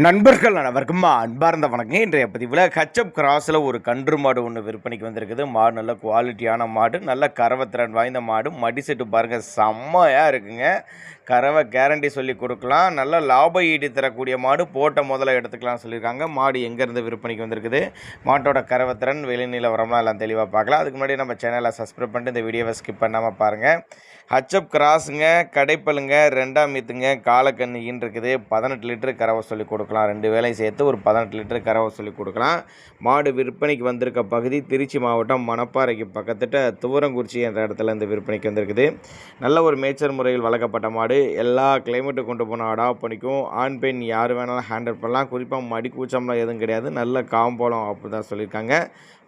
நண்பர்கள் அனைவருக்கும் அன்பார்ந்த வணக்கம். இன்றைய பதிவில் ஹச்சப் கிராஸில் ஒரு கன்று மாடு ஒன்று விற்பனைக்கு வந்திருக்குது. மாடு நல்ல குவாலிட்டியான மாடு, நல்ல கறவைத்திறன் வாய்ந்த மாடு. மடி செட்டு பாருங்கள், செம்மையாக இருக்குங்க. கறவை கேரண்டி சொல்லி கொடுக்கலாம். நல்ல லாப ஈடு தரக்கூடிய மாடு, போட்ட முதல்ல எடுத்துக்கலாம் சொல்லியிருக்காங்க. மாடு எங்கேருந்து விற்பனைக்கு வந்திருக்குது, மாட்டோட கறவைத்திறன், வெளிநில வரம்லாம் எல்லாம் தெளிவாக பார்க்கலாம். அதுக்கு முன்னாடி நம்ம சேனலை சப்ஸ்கிரைப் பண்ணிட்டு இந்த வீடியோவை ஸ்கிப் பண்ணாமல் பாருங்கள். ஹச்சப் கிராஸுங்க, கடைப்பலுங்க, ரெண்டாம் மீத்துங்க, காலக்கண்ணின்னு இருக்குது. 18 லிட்டரு கறவை சொல்லி கொடுக்கலாம். 2 வேலையும் சேர்த்து ஒரு 18 லிட்டரு கறவை சொல்லி கொடுக்கலாம். மாடு விற்பனைக்கு வந்திருக்க பகுதி திருச்சி மாவட்டம் மணப்பாறைக்கு பக்கத்துட்ட துவரங்குறிச்சி என்ற இடத்துல இந்த விற்பனைக்கு வந்திருக்குது. நல்ல ஒரு மேய்ச்சல் முறையில் வளர்க்கப்பட்ட மாடு. எல்லா கிளைமேட்டுக்கு கொண்டு போனால் அடாப்ட் பண்ணிக்கும். ஆண் பெண் யார் வேணாலும் ஹேண்டில் பண்ணலாம். குறிப்பாக மடி கூச்சம்லாம் எதுவும் கிடையாது. நல்ல காம்போலம் அப்படி தான் சொல்லியிருக்காங்க.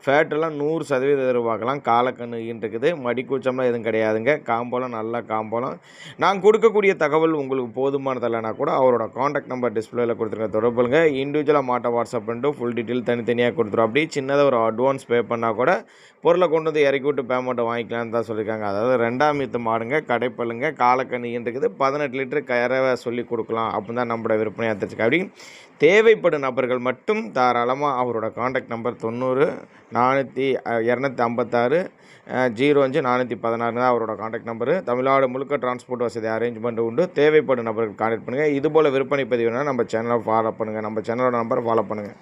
ஃபேட்டெல்லாம் 100% எதிர்பார்க்கலாம். காலக்கண்ணு இருக்குது. மடி கூச்சம்லாம் எதுவும் கிடையாதுங்க. காம்போலம் நல்ல காம்போலம். நான் கொடுக்கக்கூடிய தகவல் உங்களுக்கு போதுமானதில்லைனா கூட அவரோட காண்டாக்ட் நம்பர் டிஸ்பிளேயில் கொடுத்துருக்க தொடர்புங்க. இண்டிவிஜுவலாக மாட்டை வாட்ஸ்அப் பண்ணிட்டு ஃபுல் டீட்டெயில் தனித்தனியாக கொடுத்துரும். அப்படி சின்னதாக ஒரு அட்வான்ஸ் பே பண்ணால் கூட பொருளை கொண்டு வந்து இறக்கி விட்டு பேமெண்ட்டை வாங்கிக்கலான்னு தான் சொல்லியிருக்காங்க. அதாவது 2ஆம் மீத்து மாடுங்க, கடைப்பல்லுங்க, காலக்கண்ணு இருக்குது. 18 லிட்டரு கறவை சொல்லி கொடுக்கலாம் அப்படின்னு தான் நம்மளோட விற்பனையாக தெரிஞ்சுக்க. அப்படி தேவைப்படும் நபர்கள் மட்டும் தாராளமாக அவரோட காண்டாக்ட் நம்பர் 90 256 05 416 தான் அவரோட காண்டாக்ட் நம்பரு. தமிழ்நாடு முழுக்க டிரான்ஸ்போர்ட் வசதி அரேஞ்ச்மெண்ட் உண்டு. தேவைப்படும் நபர்கள் காண்டாக்ட் பண்ணுங்கள். இதுபோல் விற்பனை பதிவுனா நம்ம சேனலை ஃபாலோ பண்ணுங்கள். நம்ம சேனலோட நம்பரை ஃபாலோ பண்ணுங்கள்.